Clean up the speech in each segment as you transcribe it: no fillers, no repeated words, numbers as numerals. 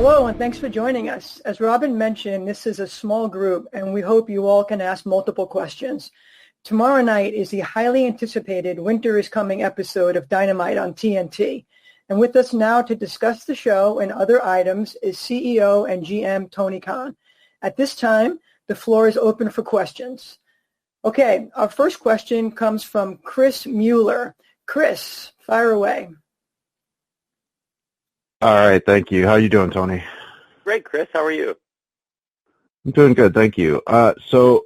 Hello, and thanks for joining us. As Robin mentioned, this is a small group, and we hope you all can ask multiple questions. Tomorrow night is the highly anticipated Winter is Coming episode of Dynamite on TNT. And with us now to discuss the show and other items is CEO and GM Tony Khan. At this time, the floor is open for questions. Okay, our first question comes from Chris Mueller. Chris, fire away. All right, thank you. How you doing, Tony? Great, Chris. How are you? I'm doing good, thank you. So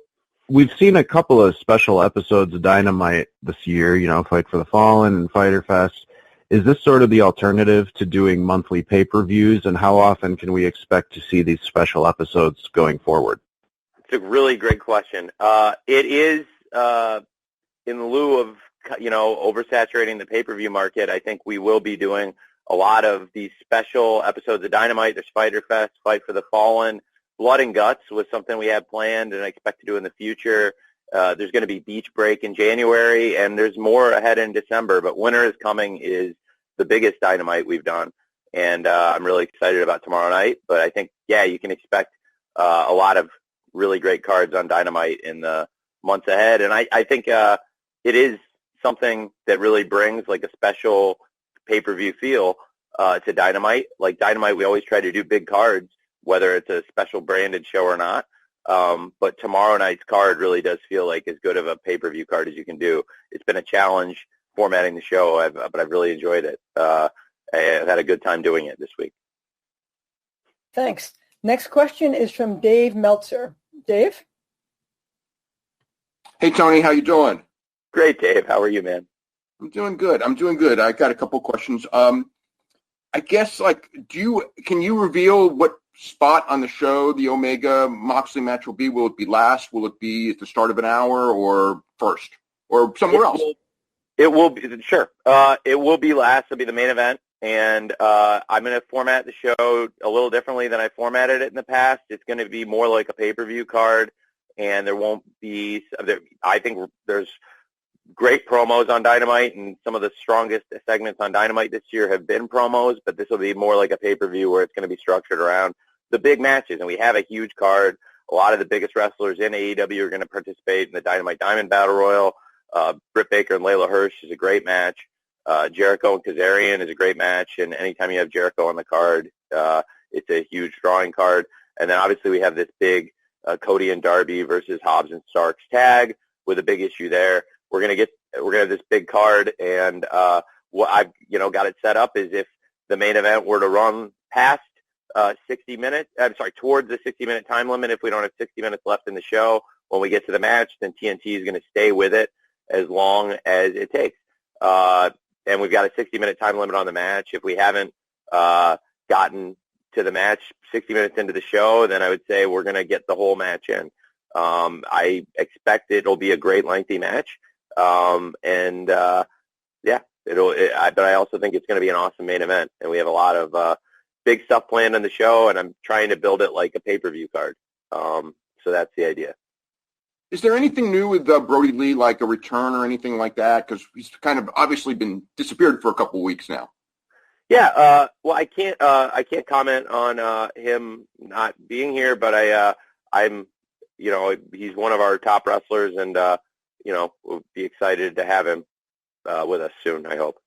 we've seen a couple of special episodes of Dynamite this year, Fight for the Fallen and Fyter Fest. Is this sort of the alternative to doing monthly pay-per-views, and how often can we expect to see these special episodes going forward? It's a really great question. It is, in lieu of, oversaturating the pay-per-view market, I think we will be doing a lot of these special episodes of Dynamite. There's Fyter Fest, Fight for the Fallen. Blood and Guts was something we had planned and I expect to do in the future. There's going to be Beach Break in January, and there's more ahead in December. But Winter is Coming is the biggest Dynamite we've done, and I'm really excited about tomorrow night. But I think, you can expect a lot of really great cards on Dynamite in the months ahead. And I think it is something that really brings like a special pay-per-view feel to Dynamite. Like Dynamite, we always try to do big cards, whether it's a special branded show or not. But tomorrow night's card really does feel like as good of a pay-per-view card as you can do. It's been a challenge formatting the show, but I've really enjoyed it. I've had a good time doing it this week. Thanks. Next question is from Dave Meltzer. Dave? Hey, Tony. How you doing? Great, Dave. How are you, man? I'm doing good. I got a couple questions. I guess, can you reveal what spot on the show the Omega Moxley match will be? Will it be last? Will it be at the start of an hour or first or somewhere else? It will be, sure. It will be last. It'll be the main event. And I'm going to format the show a little differently than I formatted it in the past. It's going to be more like a pay-per-view card, and there won't be – I think there's great promos on Dynamite, and some of the strongest segments on Dynamite this year have been promos, but this will be more like a pay-per-view where it's going to be structured around the big matches. And we have a huge card. A lot of the biggest wrestlers in AEW are going to participate in the Dynamite Diamond Battle Royal. Britt Baker and Layla Hirsch is a great match. Jericho and Kazarian is a great match, and anytime you have Jericho on the card, it's a huge drawing card. And then obviously we have this big Cody and Darby versus Hobbs and Starks tag with a big issue there. We're gonna have this big card, and what I've got it set up is if the main event were to run past 60 minutes, towards the 60-minute time limit, if we don't have 60 minutes left in the show when we get to the match, then TNT is going to stay with it as long as it takes. And we've got a 60-minute time limit on the match. If we haven't gotten to the match 60 minutes into the show, then I would say we're going to get the whole match in. I expect it'll be a great lengthy match. But I also think it's going to be an awesome main event, and we have a lot of big stuff planned on the show, and I'm trying to build it like a pay-per-view card. So that's the idea. Is there anything new with Brody Lee, like a return or anything like that? Because he's kind of obviously been disappeared for a couple of weeks now. Yeah. Well, I can't comment on him not being here, but I'm he's one of our top wrestlers, and we'll be excited to have him with us soon, I hope.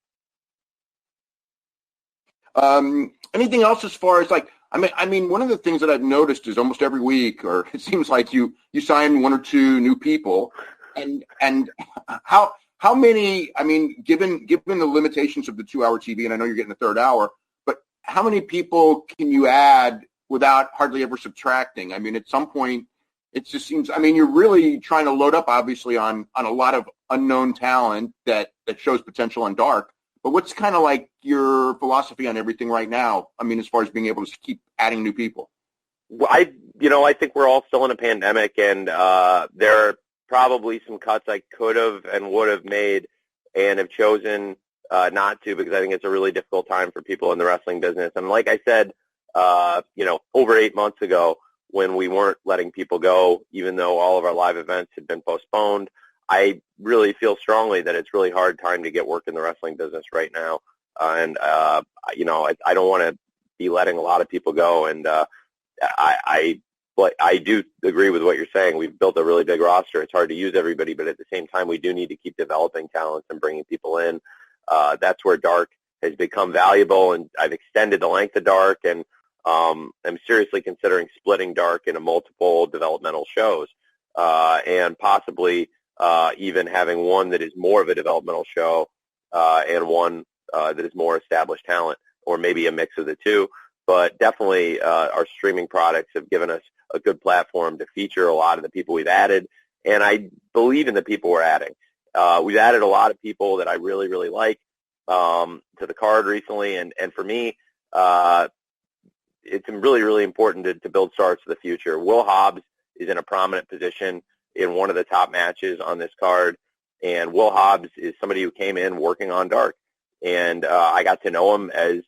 Anything else as far as I mean, one of the things that I've noticed is almost every week, or it seems like you sign one or two new people, and how many? I mean, given the limitations of the 2-hour TV, and I know you're getting the third hour, but how many people can you add without hardly ever subtracting? I mean, at some point, it just seems. I mean, you're really trying to load up, obviously, on a lot of unknown talent that shows potential on Dark. But what's kind of like your philosophy on everything right now? I mean, as far as being able to keep adding new people. Well, I think we're all still in a pandemic, and there are probably some cuts I could have and would have made and have chosen not to, because I think it's a really difficult time for people in the wrestling business. And like I said, over 8 months ago, when we weren't letting people go, even though all of our live events had been postponed, I really feel strongly that it's really hard time to get work in the wrestling business right now. I don't want to be letting a lot of people go. And I do agree with what you're saying. We've built a really big roster. It's hard to use everybody, but at the same time, we do need to keep developing talents and bringing people in. That's where Dark has become valuable, and I've extended the length of Dark, and I'm seriously considering splitting Dark into multiple developmental shows, and possibly even having one that is more of a developmental show and one that is more established talent, or maybe a mix of the two. But definitely our streaming products have given us a good platform to feature a lot of the people we've added, and I believe in the people we're adding. We've added a lot of people that I really, really like to the card recently, and for me, it's really, really important to build stars for the future. Will Hobbs is in a prominent position in one of the top matches on this card, and Will Hobbs is somebody who came in working on Dark, and I got to know him as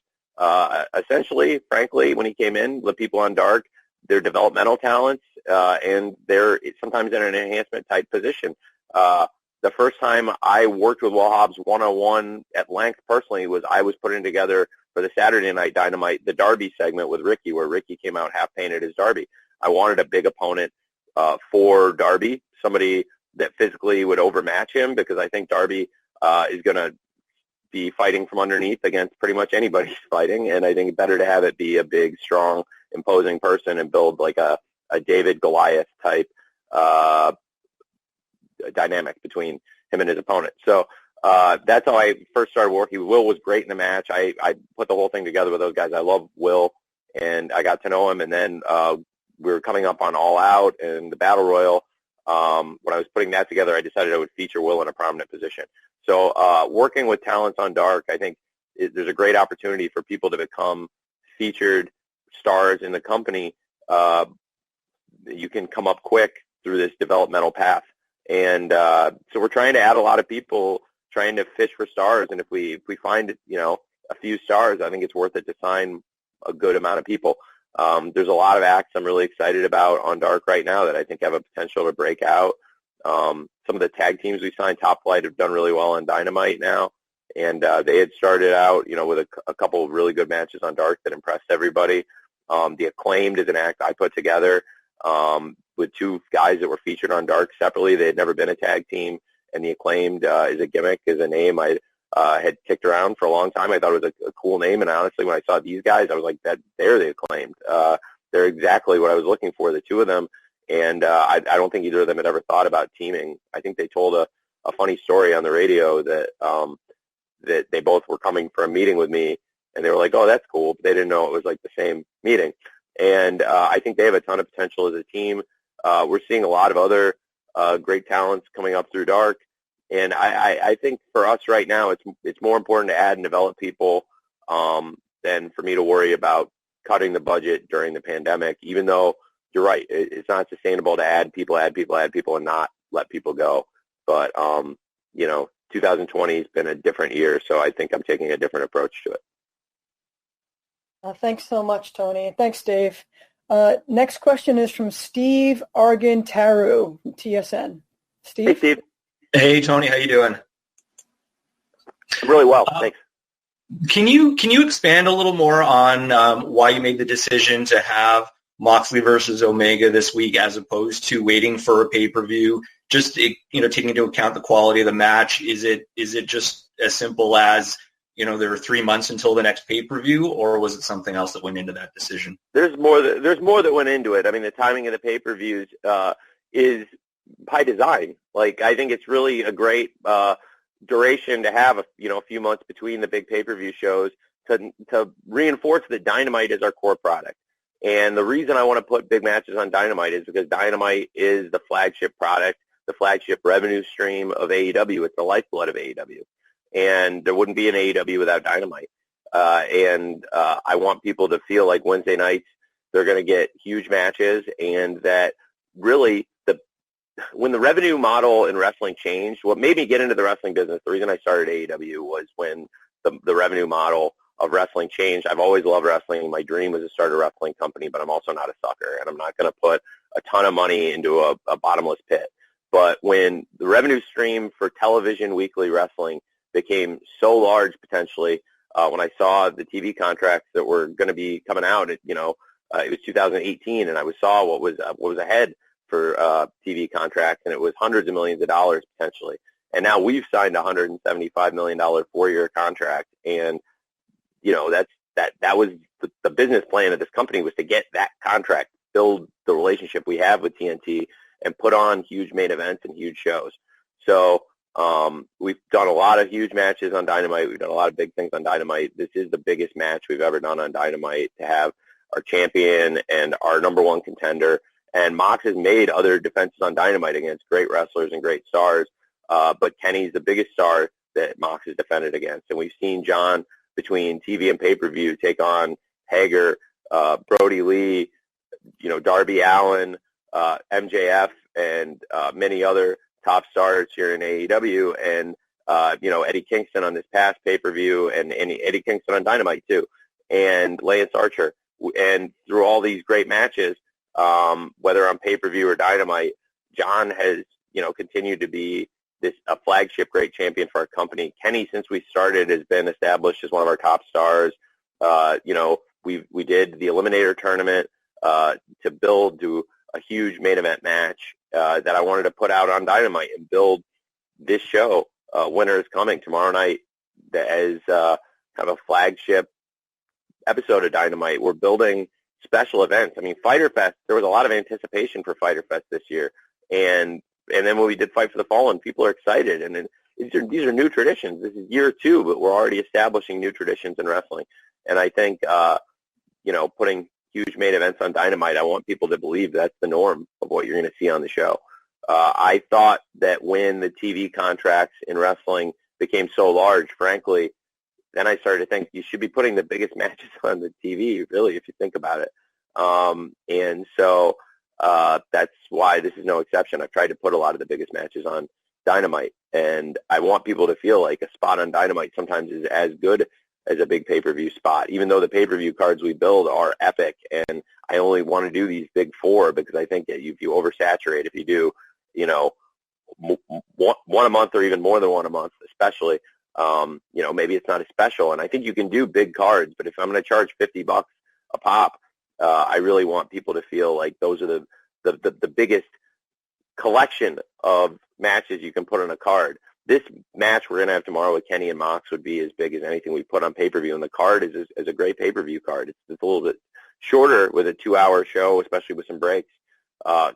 essentially, frankly, when he came in, the people on Dark, they're developmental talents, and they're sometimes in an enhancement type position. The first time I worked with Will Hobbs one-on-one at length personally was I was putting together for the Saturday Night Dynamite the Darby segment with Ricky, where Ricky came out half painted as Darby. I wanted a big opponent for Darby, somebody that physically would overmatch him, because I think Darby is going to be fighting from underneath against pretty much anybody he's fighting, and I think it's better to have it be a big, strong, imposing person and build like a David Goliath type dynamic between him and his opponent. So that's how I first started working. Will was great in the match. I put the whole thing together with those guys. I love Will, and I got to know him, and then we were coming up on All Out and the Battle Royal. When I was putting that together, I decided I would feature Will in a prominent position. So working with talents on Dark, I think there's a great opportunity for people to become featured stars in the company. You can come up quick through this developmental path. And so we're trying to add a lot of people, trying to fish for stars. And if we find, a few stars, I think it's worth it to sign a good amount of people. There's a lot of acts I'm really excited about on Dark right now that I think have a potential to break out. Some of the tag teams we signed, Top Flight, have done really well on Dynamite now. And they had started out, with a couple of really good matches on Dark that impressed everybody. The Acclaimed is an act I put together with two guys that were featured on Dark separately. They had never been a tag team, and the Acclaimed is a gimmick, is a name I had kicked around for a long time. I thought it was a cool name, and honestly, when I saw these guys, I was like, they're the Acclaimed. They're exactly what I was looking for, the two of them, and I don't think either of them had ever thought about teaming. I think they told a funny story on the radio that that they both were coming for a meeting with me, and they were like, oh, that's cool, but they didn't know it was like the same meeting. And I think they have a ton of potential as a team. We're seeing a lot of other great talents coming up through Dark. And I think for us right now, it's more important to add and develop people than for me to worry about cutting the budget during the pandemic, even though you're right, it's not sustainable to add people, and not let people go. But, 2020 has been a different year, so I think I'm taking a different approach to it. Thanks so much, Tony. Thanks, Dave. Next question is from Steve Argentaru, TSN. Steve? Hey, Steve. Hey, Tony. How you doing? Really well, thanks. Can you expand a little more on why you made the decision to have Moxley versus Omega this week as opposed to waiting for a pay-per-view? Just taking into account the quality of the match, is it just as simple as there were 3 months until the next pay-per-view, or was it something else that went into that decision? There's more that went into it. I mean, the timing of the pay-per-views is by design. Like, I think it's really a great duration to have a few months between the big pay-per-view shows to reinforce that Dynamite is our core product. And the reason I want to put big matches on Dynamite is because Dynamite is the flagship product, the flagship revenue stream of AEW. It's the lifeblood of AEW. And there wouldn't be an AEW without Dynamite. And I want people to feel like Wednesday nights they're going to get huge matches, and that really when the revenue model in wrestling changed, what made me get into the wrestling business, the reason I started AEW was when the revenue model of wrestling changed. I've always loved wrestling. My dream was to start a wrestling company, but I'm also not a sucker, and I'm not going to put a ton of money into a bottomless pit. But when the revenue stream for television weekly wrestling became so large potentially, when I saw the TV contracts that were going to be coming out, it was 2018, and I saw what was ahead for TV contracts, and it was hundreds of millions of dollars potentially. And now we've signed a $175 million 4-year contract, and that was the business plan of this company, was to get that contract, build the relationship we have with TNT, and put on huge main events and huge shows. So we've done a lot of huge matches on Dynamite. We've done a lot of big things on Dynamite. This is the biggest match we've ever done on Dynamite, to have our champion and our number one contender. And Mox has made other defenses on Dynamite against great wrestlers and great stars, but Kenny's the biggest star that Mox has defended against. And we've seen John, between TV and pay-per-view, take on Hager, Brody Lee, Darby Allin, MJF, and many other top stars here in AEW, and Eddie Kingston on this past pay-per-view, and Eddie Kingston on Dynamite too, and Lance Archer. And through all these great matches, whether on pay-per-view or Dynamite, John has continued to be a flagship great champion for our company. Kenny, since we started, has been established as one of our top stars. We did the Eliminator tournament to build to a huge main event match that I wanted to put out on Dynamite and build this show. Winter is Coming tomorrow night as kind of a flagship episode of Dynamite. We're building special events. I mean, Fyter Fest, there was a lot of anticipation for Fyter Fest this year, and then when we did Fight for the Fallen, people are excited. And then these are new traditions. This is year 2, but we're already establishing new traditions in wrestling. And I think, putting huge main events on Dynamite, I want people to believe that's the norm of what you're going to see on the show. I thought that when the TV contracts in wrestling became so large, frankly, then I started to think you should be putting the biggest matches on the TV, really, if you think about it. And so that's why this is no exception. I've tried to put a lot of the biggest matches on Dynamite, and I want people to feel like a spot on Dynamite sometimes is as good as a big pay-per-view spot, even though the pay-per-view cards we build are epic. And I only want to do these big 4 because I think that if you oversaturate, if you do, one a month or even more than one a month, especially, maybe it's not as special. And I think you can do big cards, but if I'm going to charge $50 a pop, I really want people to feel like those are the biggest collection of matches you can put on a card. This match we're going to have tomorrow with Kenny and Mox would be as big as anything we put on pay-per-view, and the card is a great pay-per-view card. It's a little bit shorter with a 2-hour show, especially with some breaks,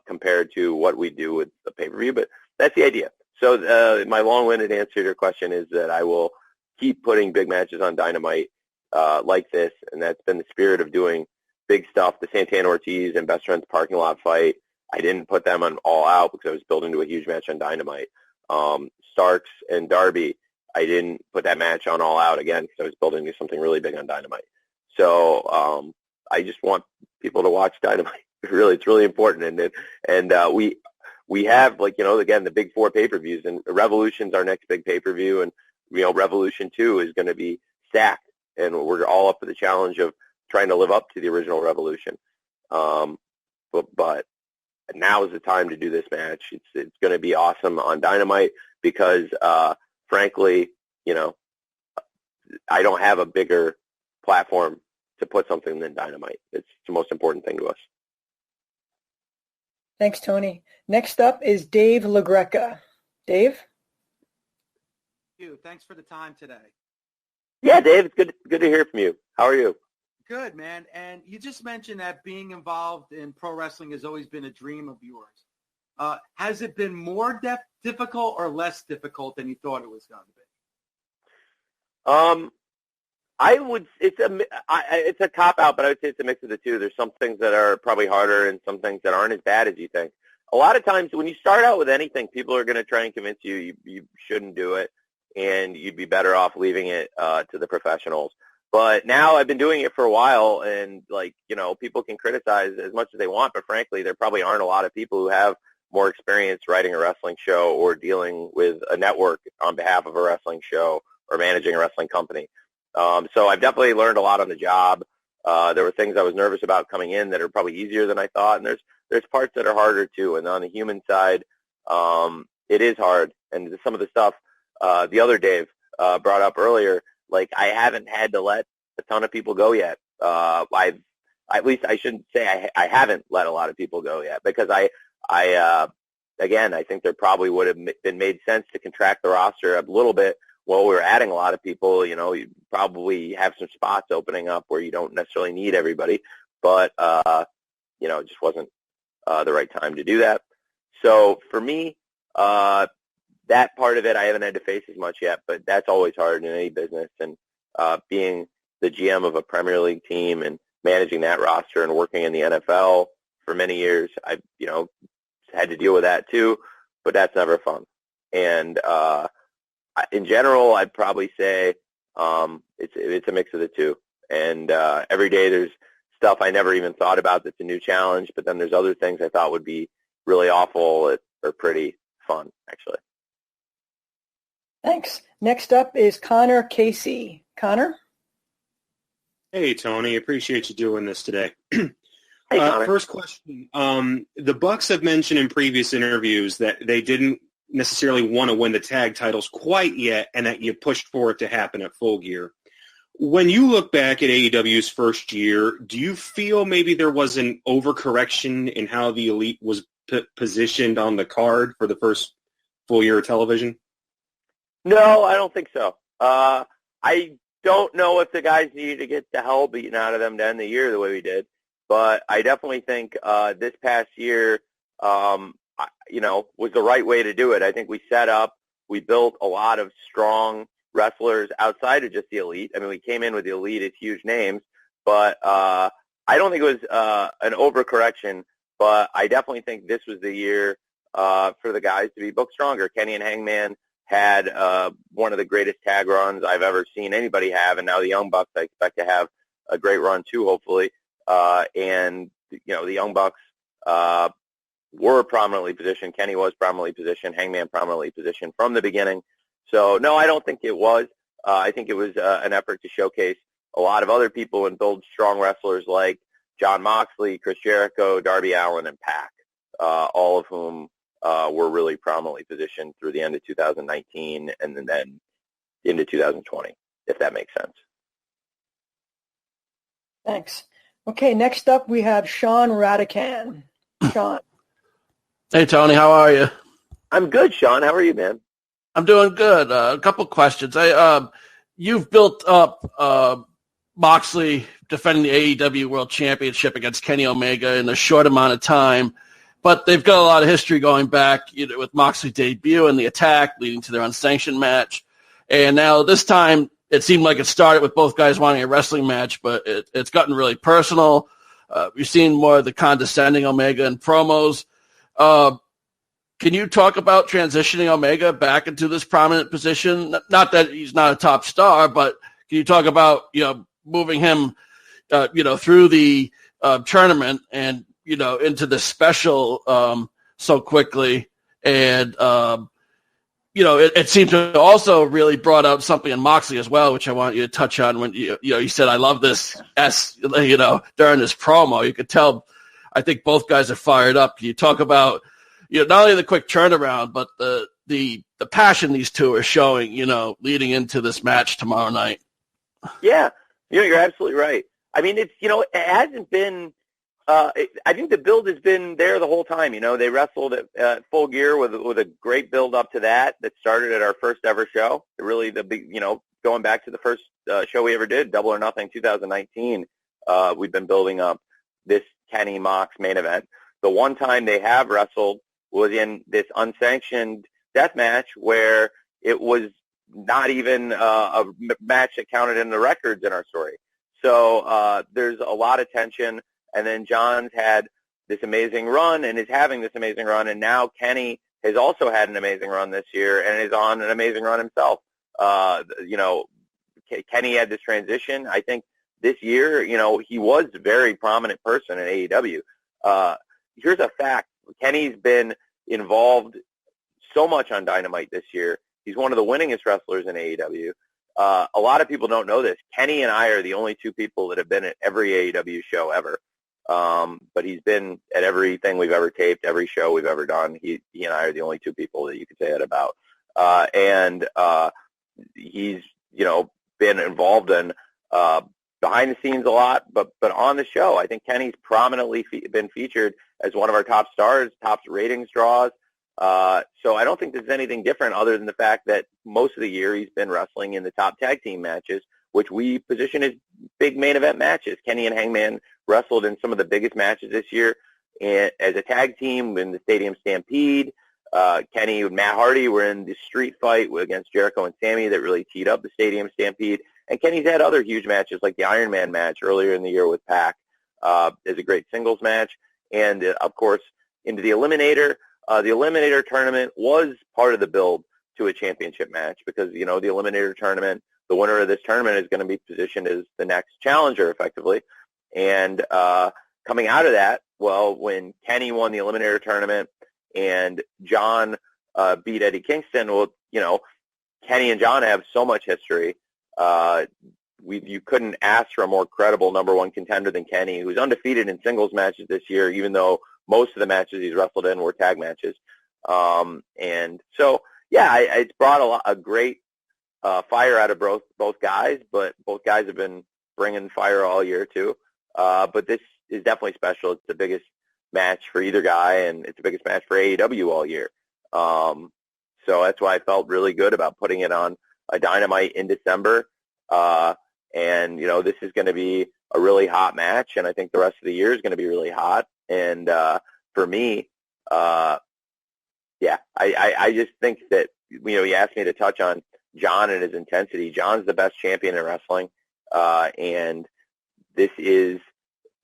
compared to what we do with the pay-per-view, but that's the idea. So my long-winded answer to your question is that I will keep putting big matches on Dynamite like this, and that's been the spirit of doing big stuff. The Santana Ortiz and Best Friends parking lot fight, I didn't put them on All Out because I was building to a huge match on Dynamite. Starks and Darby, I didn't put that match on All Out again because I was building to something really big on Dynamite. So I just want people to watch Dynamite. Really, it's really important. And we have, again, the big 4 pay-per-views, and Revolution's our next big pay-per-view, and Revolution 2 is going to be stacked, and we're all up for the challenge of trying to live up to the original Revolution. But now is the time to do this match. It's going to be awesome on Dynamite because, frankly, I don't have a bigger platform to put something than Dynamite. It's the most important thing to us. Thanks, Tony. Next up is Dave LaGreca. Dave? Thank you. Thanks for the time today. Yeah, Dave, it's good to hear from you. How are you? Good, man. And you just mentioned that being involved in pro wrestling has always been a dream of yours. Has it been more difficult or less difficult than you thought it was going to be? It's a cop-out, but I would say it's a mix of the two. There's some things that are probably harder and some things that aren't as bad as you think. A lot of times when you start out with anything, people are going to try and convince you shouldn't do it, and you'd be better off leaving it to the professionals. But now I've been doing it for a while, and people can criticize as much as they want, but frankly, there probably aren't a lot of people who have more experience writing a wrestling show or dealing with a network on behalf of a wrestling show or managing a wrestling company. So I've definitely learned a lot on the job. There were things I was nervous about coming in that are probably easier than I thought, and there's parts that are harder too. And on the human side, it is hard. And some of the stuff the other Dave brought up earlier, Like, I haven't had to let a ton of people go yet. At least I shouldn't say I haven't let a lot of people go yet, because again, I think there probably would have been made sense to contract the roster a little bit while we were adding a lot of people. You know, you probably have some spots opening up where you don't necessarily need everybody, but, you know, it just wasn't the right time to do that. So for me, that part of it I haven't had to face as much yet, but that's always hard in any business. And being the GM of a Premier League team and managing that roster and working in the NFL for many years, I've, you know, had to deal with that too, but that's never fun. And in general, I'd probably say it's a mix of the two. And every day there's stuff I never even thought about that's a new challenge, but then there's other things I thought would be really awful that are pretty fun, actually. Thanks. Next up is Connor Casey. Connor? Hey, Tony. Appreciate you doing this today. Hey, Connor. First question. The Bucks have mentioned in previous interviews that they didn't necessarily want to win the tag titles quite yet, and that you pushed for it to happen at Full Gear. When you look back at AEW's first year, do you feel maybe there was an overcorrection in how the Elite was positioned on the card for the first full year of television? No, I don't think so. I don't know if the guys needed to get the hell beaten out of them to end the year the way we did, but I definitely think this past year, you know, was the right way to do it. I think we built a lot of strong wrestlers outside of just the Elite. I mean, we came in with the Elite as huge names, but I don't think it was an overcorrection, but I definitely think this was the year for the guys to be booked stronger. Kenny and Hangman had one of the greatest tag runs I've ever seen anybody have, and now the Young Bucks I expect to have a great run too, hopefully. And, you know, the Young Bucks were prominently positioned. Kenny was prominently positioned. Hangman prominently positioned from the beginning. So, no, I don't think it was. I think it was an effort to showcase a lot of other people and build strong wrestlers like Jon Moxley, Chris Jericho, Darby Allin, and Pac, all of whom were really prominently positioned through the end of 2019 and then into 2020, if that makes sense. Thanks. Okay, next up we have Sean Radican. Sean. Hey, Tony, how are you? I'm good, Sean. How are you, man? I'm doing good. A couple questions. You've built up Moxley defending the AEW World Championship against Kenny Omega in a short amount of time, but they've got a lot of history going back, you know, with Moxley's debut and the attack leading to their unsanctioned match. And now this time it seemed like it started with both guys wanting a wrestling match, but it's gotten really personal. We've seen more of the condescending Omega in promos. Can you talk about transitioning Omega back into this prominent position? Not that he's not a top star, but can you talk about, you know, moving him, you know, through the tournament and, you know, into the special so quickly? And, you know, it seems to also really brought out something in Moxley as well, which I want you to touch on when, you know, you said, I love this, you know, during this promo. You could tell, I think both guys are fired up. Can you talk about, you know, not only the quick turnaround, but the passion these two are showing, you know, leading into this match tomorrow night? Yeah, you know, you're absolutely right. I mean, it's, you know, it hasn't been, I think the build has been there the whole time. You know, they wrestled at Full Gear with a great build up to that started at our first ever show. Really, you know, going back to the first show we ever did, Double or Nothing 2019, we've been building up this Kenny Mox main event. The one time they have wrestled was in this unsanctioned death match where it was not even a match that counted in the records in our story. So there's a lot of tension. And then John's had this amazing run and is having this amazing run. And now Kenny has also had an amazing run this year and is on an amazing run himself. You know, Kenny had this transition. I think this year, you know, he was a very prominent person in AEW. Here's a fact. Kenny's been involved so much on Dynamite this year. He's one of the winningest wrestlers in AEW. A lot of people don't know this. Kenny and I are the only two people that have been at every AEW show ever. But he's been at everything we've ever taped, every show we've ever done. He and I are the only two people that you could say that about. And he's, you know, been involved in behind the scenes a lot, but on the show, I think Kenny's prominently been featured as one of our top stars, top ratings draws. So I don't think there's anything different other than the fact that most of the year he's been wrestling in the top tag team matches, which we position as big main event matches. Kenny and Hangman wrestled in some of the biggest matches this year as a tag team in the Stadium Stampede. Kenny and Matt Hardy were in the street fight against Jericho and Sammy that really teed up the Stadium Stampede. And Kenny's had other huge matches like the Iron Man match earlier in the year with Pac as a great singles match. And, of course, into the Eliminator. The Eliminator tournament was part of the build to a championship match because, the Eliminator tournament, the winner of this tournament is going to be positioned as the next challenger, effectively. And coming out of that, well, when Kenny won the Eliminator tournament and John beat Eddie Kingston, well, Kenny and John have so much history. You couldn't ask for a more credible number one contender than Kenny, who's undefeated in singles matches this year, even though most of the matches he's wrestled in were tag matches. And so, yeah, it's brought a great fire out of both guys, but both guys have been bringing fire all year too. But this is definitely special. It's the biggest match for either guy, and it's the biggest match for AEW all year. So that's why I felt really good about putting it on a Dynamite in December. And, this is going to be a really hot match, and I think the rest of the year is going to be really hot. And for me, I just think that, you asked me to touch on John and his intensity. John's the best champion in wrestling, and this is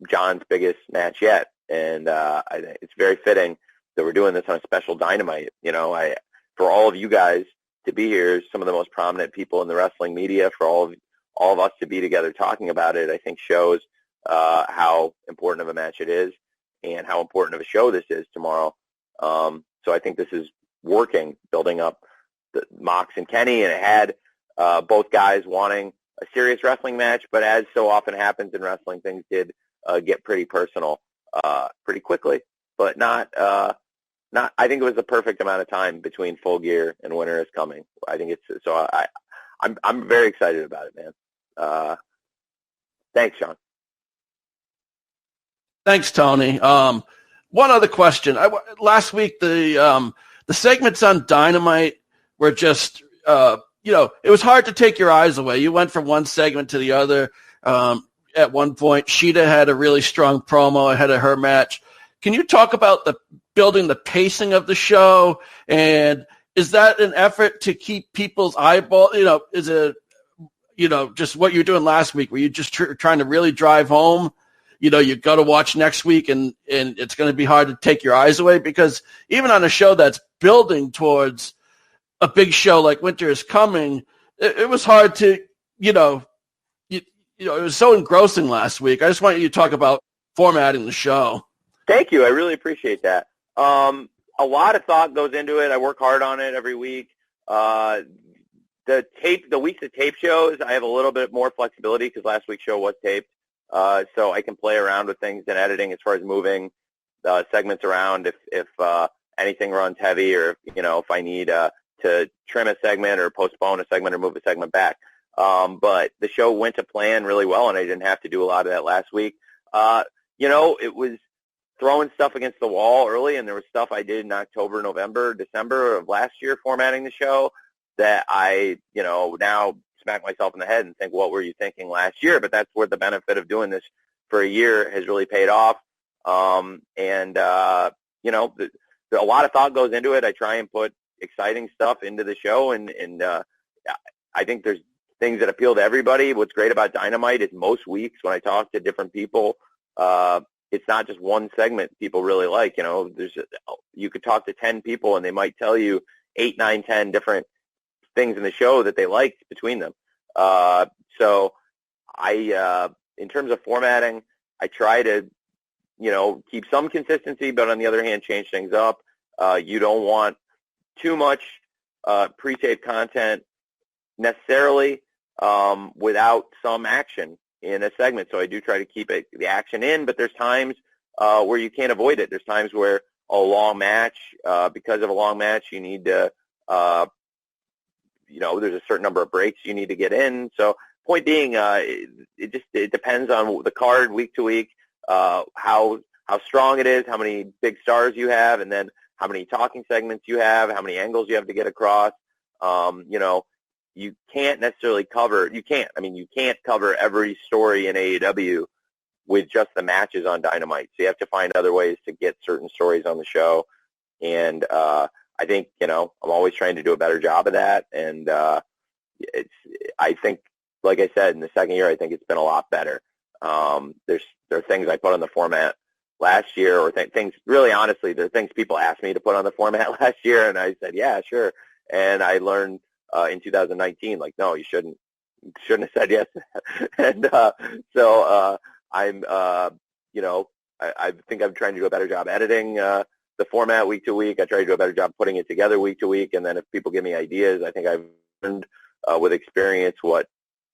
John's biggest match yet. And I think it's very fitting that we're doing this on a special Dynamite. For all of you guys to be here, some of the most prominent people in the wrestling media, for all of us to be together talking about it, I think shows how important of a match it is and how important of a show this is tomorrow. So I think this is working, building up the Mox and Kenny, and it had both guys wanting a serious wrestling match, but as so often happens in wrestling, things did get pretty personal pretty quickly, but not. I think it was the perfect amount of time between Full Gear and Winter is Coming. I think it's so. I'm very excited about it, man. Thanks, Sean. Thanks, Tony. One other question. Last week, the segments on Dynamite were just, it was hard to take your eyes away. You went from one segment to the other. At one point, Sheeta had a really strong promo ahead of her match. Can you talk about building the pacing of the show? And is that an effort to keep people's eyeball? Is it, just what you're doing last week? Were you just trying to really drive home? You got to watch next week, and it's going to be hard to take your eyes away, because even on a show that's building towards a big show like Winter is Coming, it was hard to, it was so engrossing last week. I just want you to talk about formatting the show. Thank you. I really appreciate that. A lot of thought goes into it. I work hard on it every week. The weeks of tape shows, I have a little bit more flexibility because last week's show was taped. So I can play around with things in editing as far as moving segments around if anything runs heavy, or if I need to trim a segment or postpone a segment or move a segment back. But the show went to plan really well, and I didn't have to do a lot of that last week. It was throwing stuff against the wall early, and there was stuff I did in October, November, December of last year formatting the show that I, now smack myself in the head and think, what were you thinking last year? But that's where the benefit of doing this for a year has really paid off. A lot of thought goes into it. I try and put exciting stuff into the show, and I think there's things that appeal to everybody. What's great about Dynamite is most weeks when I talk to different people, it's not just one segment people really like. You could talk to 10 people and they might tell you 8, 9, 10 different things in the show that they liked between them. So I, in terms of formatting, I try to, keep some consistency, but on the other hand, change things up. You don't want too much pre-tape content necessarily without some action in a segment. So I do try to keep the action in, but there's times where you can't avoid it. There's times where a long match, because of a long match, you need to there's a certain number of breaks you need to get in. So point being, it depends on the card week to week, how strong it is, how many big stars you have, and then how many talking segments you have, how many angles you have to get across. You can't necessarily you can't cover every story in AEW with just the matches on Dynamite. So you have to find other ways to get certain stories on the show. And I think, I'm always trying to do a better job of that. And I think, like I said, in the second year, I think it's been a lot better. There are things I put on the format last year, or things, really honestly, there are things people asked me to put on the format last year, and I said, yeah, sure. And I learned in 2019, like, no, you shouldn't have said yes. And so I'm, I think I'm trying to do a better job editing the format week to week. I try to do a better job putting it together week to week. And then if people give me ideas, I think I've learned with experience what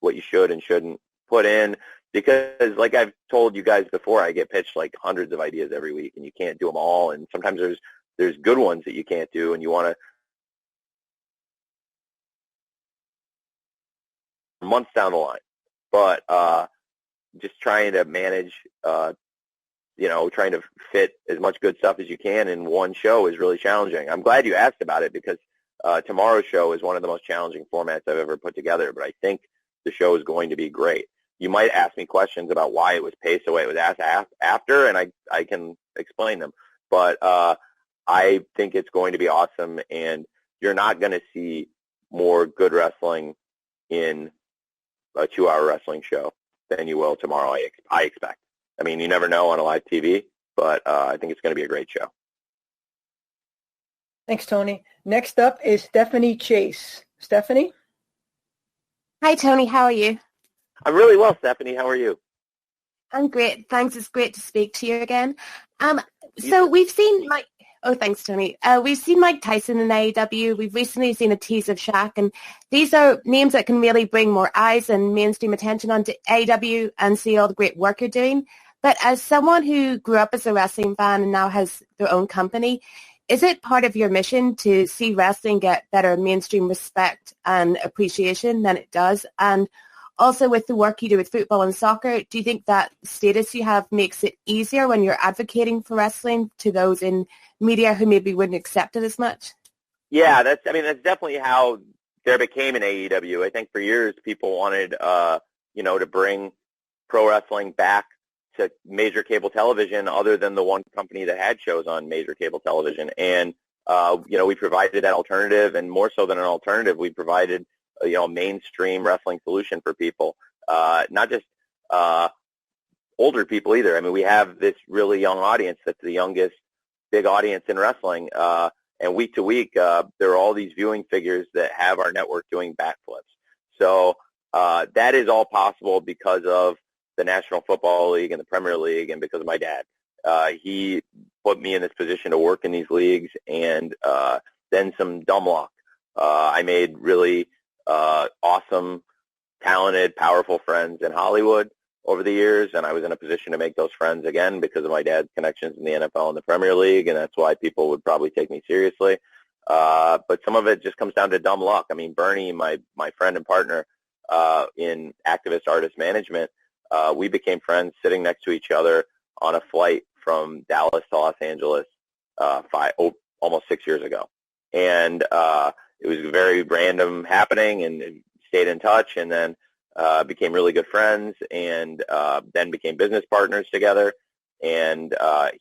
you should and shouldn't put in. Because like I've told you guys before, I get pitched like hundreds of ideas every week, and you can't do them all. And sometimes there's good ones that you can't do, and you want to months down the line. But just trying to manage, trying to fit as much good stuff as you can in one show is really challenging. I'm glad you asked about it, because tomorrow's show is one of the most challenging formats I've ever put together, but I think the show is going to be great. You might ask me questions about why it was paced the way it was asked after, and I can explain them. But I think it's going to be awesome, and you're not going to see more good wrestling in a 2-hour wrestling show than you will tomorrow, I expect. I mean, you never know on a live TV, but I think it's going to be a great show. Thanks, Tony. Next up is Stephanie Chase. Stephanie? Hi, Tony. How are you? I'm really well, Stephanie. How are you? I'm great. Thanks. It's great to speak to you again. So we've seen thanks, Tony. We've seen Mike Tyson in AEW. We've recently seen a tease of Shaq, and these are names that can really bring more eyes and mainstream attention onto AEW and see all the great work you're doing. But as someone who grew up as a wrestling fan and now has their own company, is it part of your mission to see wrestling get better mainstream respect and appreciation than it does? And also with the work you do with football and soccer, do you think that status you have makes it easier when you're advocating for wrestling to those in media who maybe wouldn't accept it as much? Yeah, that's definitely how there became an AEW. I think for years people wanted, to bring pro wrestling back to major cable television other than the one company that had shows on major cable television. And, we provided that alternative, and more so than an alternative, we provided mainstream wrestling solution for people, not just older people either. I mean, we have this really young audience that's the youngest big audience in wrestling, and week to week, there are all these viewing figures that have our network doing backflips. So that is all possible because of the National Football League and the Premier League, and because of my dad. He put me in this position to work in these leagues, and then some dumb luck. I made really awesome, talented, powerful friends in Hollywood over the years, and I was in a position to make those friends again because of my dad's connections in the NFL and the Premier League, and that's why people would probably take me seriously. But some of it just comes down to dumb luck. I mean, Bernie, my friend and partner in activist artist management, we became friends sitting next to each other on a flight from Dallas to Los Angeles almost 6 years ago. And it was a very random happening, and stayed in touch, and then became really good friends, and then became business partners together. And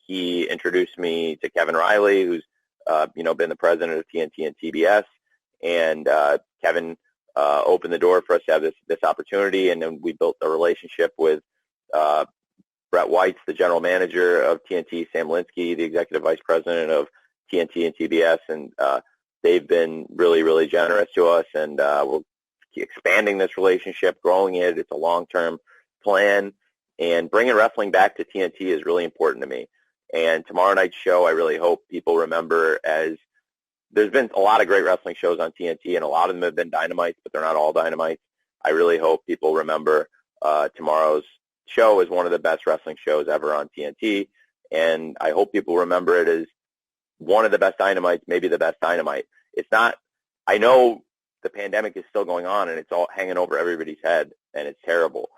he introduced me to Kevin Riley, who's been the president of TNT and TBS. And Kevin opened the door for us to have this opportunity, and then we built a relationship with Brett White's the general manager of TNT, Sam Linsky, the executive vice president of TNT and TBS, and they've been really, really generous to us, and we'll keep expanding this relationship, growing it. It's a long-term plan, and bringing wrestling back to TNT is really important to me. And tomorrow night's show, I really hope people remember, as there's been a lot of great wrestling shows on TNT, and a lot of them have been Dynamites, but they're not all Dynamites. I really hope people remember tomorrow's show as one of the best wrestling shows ever on TNT, and I hope people remember it as one of the best Dynamites, maybe the best Dynamite. It's not, I know the pandemic is still going on, and it's all hanging over everybody's head, and it's terrible.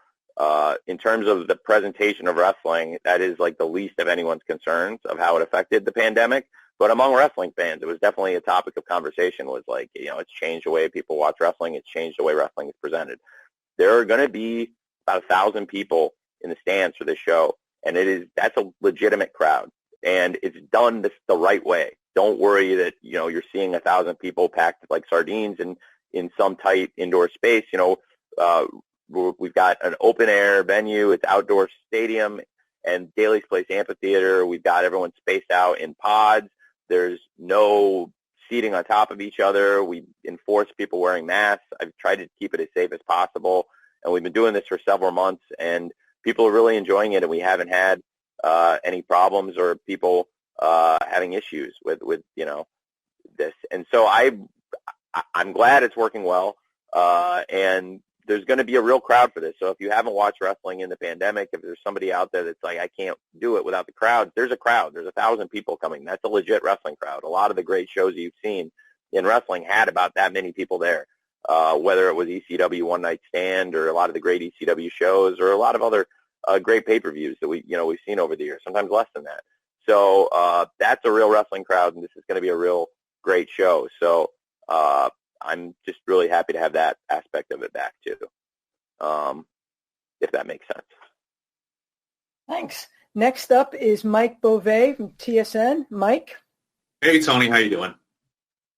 In terms of the presentation of wrestling, that is like the least of anyone's concerns of how it affected the pandemic. But among wrestling fans, it was definitely a topic of conversation. Was like, it's changed the way people watch wrestling. It's changed the way wrestling is presented. There are going to be about 1,000 people in the stands for this show, and that's a legitimate crowd, and it's done the right way. Don't worry that you're seeing 1,000 people packed like sardines in some tight indoor space. We've got an open air venue. It's outdoor stadium and Daly's Place Amphitheater. We've got everyone spaced out in pods. There's no seating on top of each other. We enforce people wearing masks. I've tried to keep it as safe as possible, and we've been doing this for several months, and people are really enjoying it, and we haven't had any problems or people having issues with this. And so I'm glad it's working well, and there's going to be a real crowd for this. So if you haven't watched wrestling in the pandemic, if there's somebody out there that's like, I can't do it without the crowd, there's a crowd. There's 1,000 people coming. That's a legit wrestling crowd. A lot of the great shows you've seen in wrestling had about that many people there, whether it was ECW One Night Stand or a lot of the great ECW shows or a lot of other great pay-per-views that we've seen over the years, sometimes less than that. So that's a real wrestling crowd, and this is going to be a real great show. So I'm just really happy to have that aspect of it back too, if that makes sense. Thanks. Next up is Mike Beauvais from TSN. Mike? Hey, Tony. How you doing?